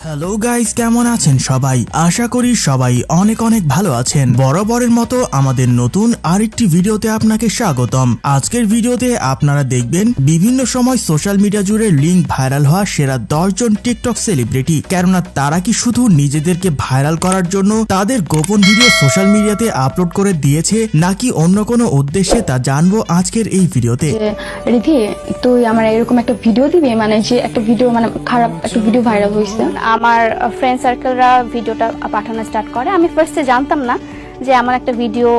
Hello guys, কেমন আছেন সবাই? আশা করি সবাই অনেক অনেক ভালো আছেন। বরাবরের মতো আমাদের নতুন আরেকটি ভিডিওতে আপনাকে স্বাগতম। আজকের ভিডিওতে আপনারা দেখবেন বিভিন্ন সময় সোশ্যাল মিডিয়া জুড়ে লিঙ্ক ভাইরাল হওয়া সেরা 10 জন টিকটক সেলিব্রিটি। কেননা তারা কি শুধু নিজেদেরকে ভাইরাল করার জন্য তাদের গোপন ভিডিও সোশ্যাল মিডিয়াতে আপলোড করে দিয়েছে, নাকি অন্য কোনো উদ্দেশ্যে, তা জানবো আজকের এই ভিডিওতে। রিধি, তুই আমার এরকম একটা ভিডিও দিবি, মানে যে একটা ভিডিও, মানে খারাপ একটা ভিডিও ভাইরাল হয়েছে। আমার ফ্রেন্ড সার্কেলরা ভিডিওটা পাঠানো স্টার্ট করে। আমি ফার্স্টে জানতাম না যে আমার একটা ভিডিও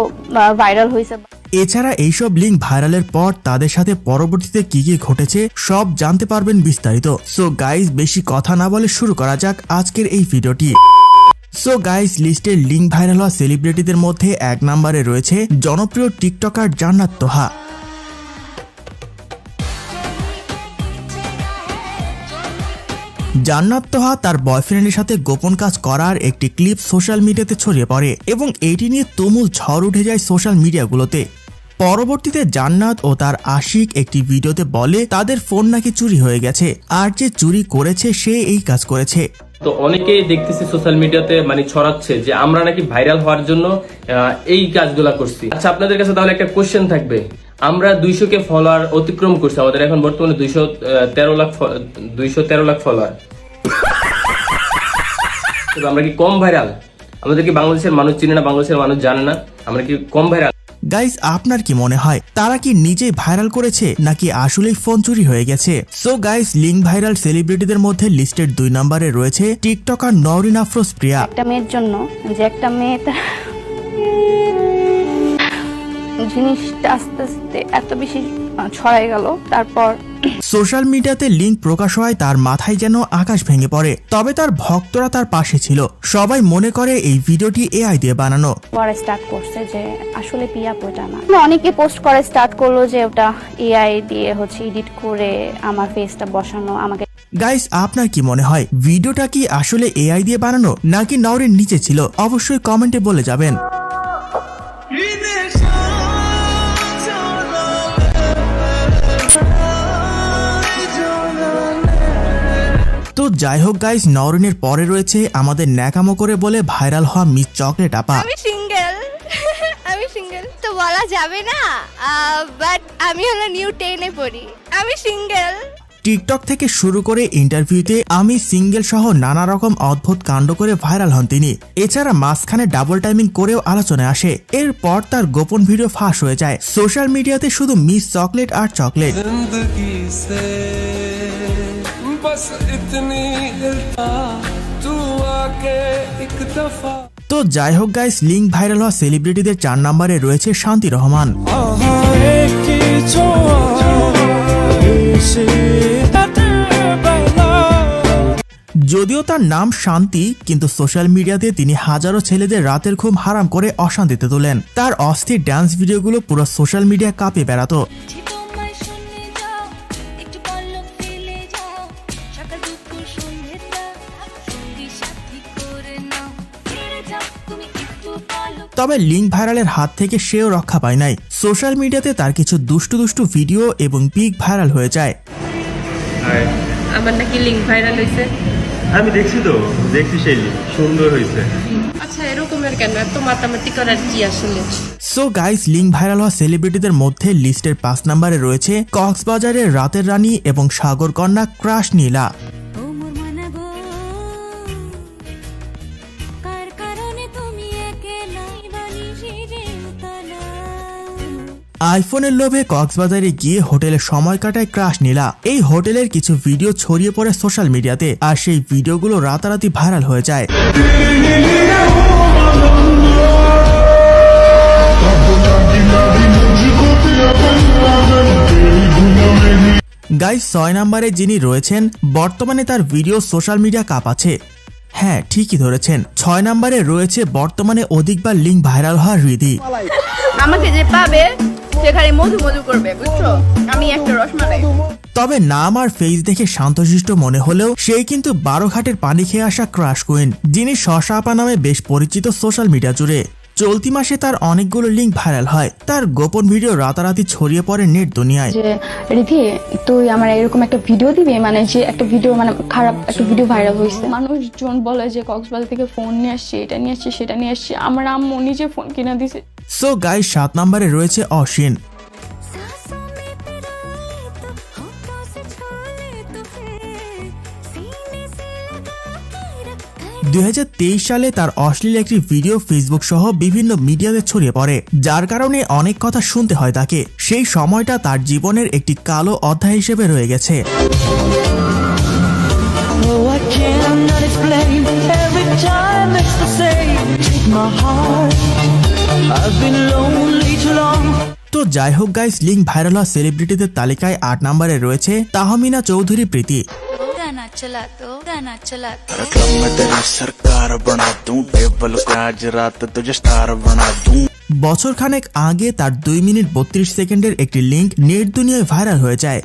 ভাইরাল হয়েছে। এছাড়া এইসব লিঙ্ক ভাইরালের পর তাদের সাথে পরবর্তীতে কি কি ঘটেছে সব জানতে পারবেন বিস্তারিত। সো গাইস, বেশি কথা না বলে শুরু করা যাক আজকের এই ভিডিওটি। সো গাইস, লিস্টের লিঙ্ক ভাইরাল হওয়া সেলিব্রিটিদের মধ্যে 1 নম্বরে রয়েছে জনপ্রিয় টিকটকার জান্নাত তোহা। জান্নাত তোহা তার বয়ফ্রেন্ডের সাথে গোপন কাজ করার একটি ক্লিপ সোশ্যাল মিডিয়াতে ছড়িয়ে পড়ে এবং এটি নিয়ে তুমুল ঝড় উঠে যায় সোশ্যাল মিডিয়াগুলোতে। পরবর্তীতে জান্নাত ও তার আশিক একটি ভিডিওতে বলে তাদের ফোন নাকি চুরি হয়ে গেছে, আর যে চুরি করেছে সে এই কাজ করেছে। তো অনেকেই দেখতেছি সোশ্যাল মিডিয়াতে মানে ছড়াচ্ছে যে আমরা নাকি ভাইরাল হওয়ার জন্য এই কাজগুলা করছি। আচ্ছা, আপনাদের কাছে তাহলে একটা কোশ্চেন থাকবে, আমরা 200 কে ফলোয়ার অতিক্রম করছি, আমাদের এখন বর্তমানে 213 লাখ ফলোয়ার। আমরা কি কম ভাইরাল? আমাদের কি বাংলাদেশের মানুষ চিনে না, বাংলাদেশের মানুষ জানে না, আমরা কি কম ভাইরাল? গাইস, আপনার কি মনে হয় তারা কি নিজেই ভাইরাল করেছে নাকি আসলেই ফোন চুরি হয়ে গেছে? সো গাইস, লিঙ্ক ভাইরাল সেলিব্রিটিদের মধ্যে লিস্টের 2 নম্বরে রয়েছে টিকটকার নওরিন আফরোজ প্রিয়া। একটা মেয়ের জন্য যে একটা মেয়ে জিনিসটা আস্তে আস্তে এত বেশি ছড়াই গেল, তারপর সোশ্যাল মিডিয়াতে লিঙ্ক প্রকাশ হওয়ায় তার মাথায় যেন আকাশ ভেঙে পড়ে। তবে তার ভক্তরা তার পাশে ছিল। সবাই মনে করে এই ভিডিওটি এআই দিয়ে বানানো। পরে স্টার্ট করছে যে আসলে পিয়া ওটা না। অনেকে পোস্ট করে স্টার্ট করলো যে ওটা এআই দিয়ে এডিট করে আমার ফেসটা বসানো। আমাকে গাইস, আপনার কি মনে হয় ভিডিওটা কি আসলে এআই দিয়ে বানানো নাকি নওরিন নিচে ছিল? অবশ্যই কমেন্টে বলে যাবেন। তো যাই হোক গাইস, নওরিনের পরে রয়েছে আমাদের ন্যাকামো করে বলে ভাইরাল হওয়া মিস চকলেট আপা। আমি সিঙ্গেল তো বলা যাবে না, বাট আমি হলো নিউ 10 এ পড়ি। আমি সিঙ্গেল। টিকটক থেকে শুরু করে ইন্টারভিউতে আমি সিঙ্গেল সহ নানা রকম অদ্ভুত কাণ্ড করে ভাইরাল হন তিনি। এছাড়া মাঝখানে ডাবল টাইমিং করেও আলোচনায় আসে। এরপর তার গোপন ভিডিও ফাঁস হয়ে যায়। সোশ্যাল মিডিয়াতে শুধু মিস চকলেট আর চকলেট। তো যাই হোক গাইস, লিঙ্ক ভাইরাল হওয়া সেলিব্রিটিদের 4 নম্বরে রয়েছে শান্তি রহমান। যদিও তার নাম শান্তি, কিন্তু সোশ্যাল মিডিয়াতে তিনি হাজারো ছেলেদের রাতের ঘুম হারাম করে অশান্তিতে তোলেন। তার অস্থির ডান্স ভিডিওগুলো পুরো সোশ্যাল মিডিয়া কাঁপিয়ে বেড়াতো। তবে লিঙ্ক ভাইরালের হাত থেকে সেও রক্ষা পায় নাই। সোশ্যাল মিডিয়াতে তার কিছু দুষ্টু দুষ্টু ভিডিও এবং পিক ভাইরাল হয়ে যায়। আমার নাকি লিঙ্ক ভাইরাল হয়েছে। আমি দেখছি সেই লিঙ্ক সুন্দর হয়েছে। আচ্ছা, এরকমের কেন এত মাতামাতি করার কি আসলে? সো গাইস, লিঙ্ক ভাইরাল হওয়া সেলিব্রিটিদের মধ্যে লিস্টের 5 নম্বরে রয়েছে কক্সবাজারের রাতের রানী এবং সাগর কন্যা ক্রাশ নীলা। আইফোনের লোভে কক্সবাজারে গিয়ে হোটেলে সময় কাটায় ক্রাশ নীলা। এই হোটেলের কিছু ভিডিও ছড়িয়ে পড়ে সোশ্যাল মিডিয়াতে, আর সেই ভিডিওগুলো রাতারাতি ভাইরাল হয়ে যায়। গাইস, 6 নম্বরে যিনি রয়েছেন, বর্তমানে তার ভিডিও সোশ্যাল মিডিয়া কাঁপাচ্ছে। হ্যাঁ, ঠিকই ধরেছেন, 6 নম্বরে রয়েছে বর্তমানে অধিকবার লিঙ্ক ভাইরাল হওয়া রিধি। আমাকে যে পাবে সেখানে মধু করবে, বুঝছো? আমি একটা রসমালাই। তবে নাম আর ফেস দেখে শান্তশিষ্ট মনে হলেও সেই কিন্তু 12 ঘাটের পানি খেয়ে আসা ক্রাশ কুইন, যিনি শশা আপা নামে বেশ পরিচিত সোশ্যাল মিডিয়া জুড়ে। চলতি মাসে তার অনেকগুলো লিঙ্ক ভাইরাল হয়। তার গোপন ভিডিও রাতারাতি ছড়িয়ে পড়ে নেট দুনিয়ায়। যে রিধি তুই আমার এরকম একটা ভিডিও দিবি, মানে যে একটা ভিডিও মানে খারাপ একটা ভিডিও ভাইরাল হয়েছে। মানুষজন বলে যে কক্সবাজার থেকে ফোন নিয়ে আসছি, এটা নিয়ে আসছি, সেটা নিয়ে আসছি। আমার আম্মু নিজে ফোন কিনে দিছে। সো গাইস, 7 নম্বরে রয়েছে অশ্বিন। 2023 সালে তার অশ্লীল একটি ভিডিও ফেসবুক সহ বিভিন্ন মিডিয়াতে ছড়িয়ে পড়ে, যার কারণে অনেক কথা শুনতে হয় তাকে। সেই সময়টা তার জীবনের একটি কালো অধ্যায় হিসেবে রয়ে গেছে। তো যাই হোক গাইস, লিঙ্ক ভাইরাল হওয়া সেলিব্রিটিদের তালিকায় 8 নম্বরে রয়েছে তাহমিনা চৌধুরী প্রীতি। বছরখানেক আগে তার 2 মিনিট 32 সেকেন্ডের একটি লিঙ্ক নেট দুনিয়ায় ভাইরাল হয়ে যায়।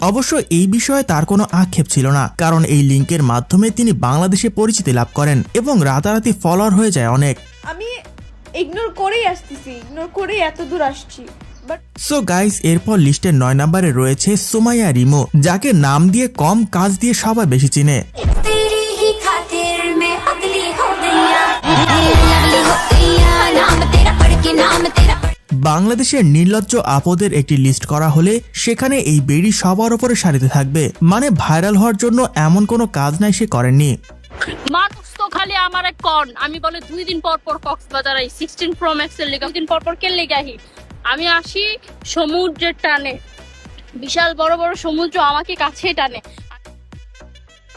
অবশ্য এই বিষয়ে তার কোনো আক্ষেপ ছিল না, কারণ এই লিঙ্কের মাধ্যমে তিনি বাংলাদেশে পরিচিতি লাভ করেন এবং রাতারাতি ফলোয়ার হয়ে যায় অনেক। আমি ইগনোর করেই আসতেছি, ইগনোর করেই এত দূর আসছি। সো গাইস, এরপর লিস্টের 9 নম্বরে রয়েছে সুমাইয়া রিমো, যাকে নাম দিয়ে কম কাজ দিয়ে সবাই বেশি চিনে। বাংলাদেশের নির্লজ্জ আপদের একটি লিস্ট করা হলে সেখানে এই বেড়ি সবার উপরে সারিতে থাকবে। মানে ভাইরাল হওয়ার জন্য এমন কোনো কাজ নাই সে করেননি। মানুষ তো খালি আমার এক কর্ন, আমি বলে 2 দিন পর পর কক্সবাজার আই 16 Pro Max এর লেগে, 2 দিন পর পর কে লেগে আহি। আমি আসি সমুদ্রের টানে, বিশাল বড় বড় সমুদ্র আমাকে কাছে টানে।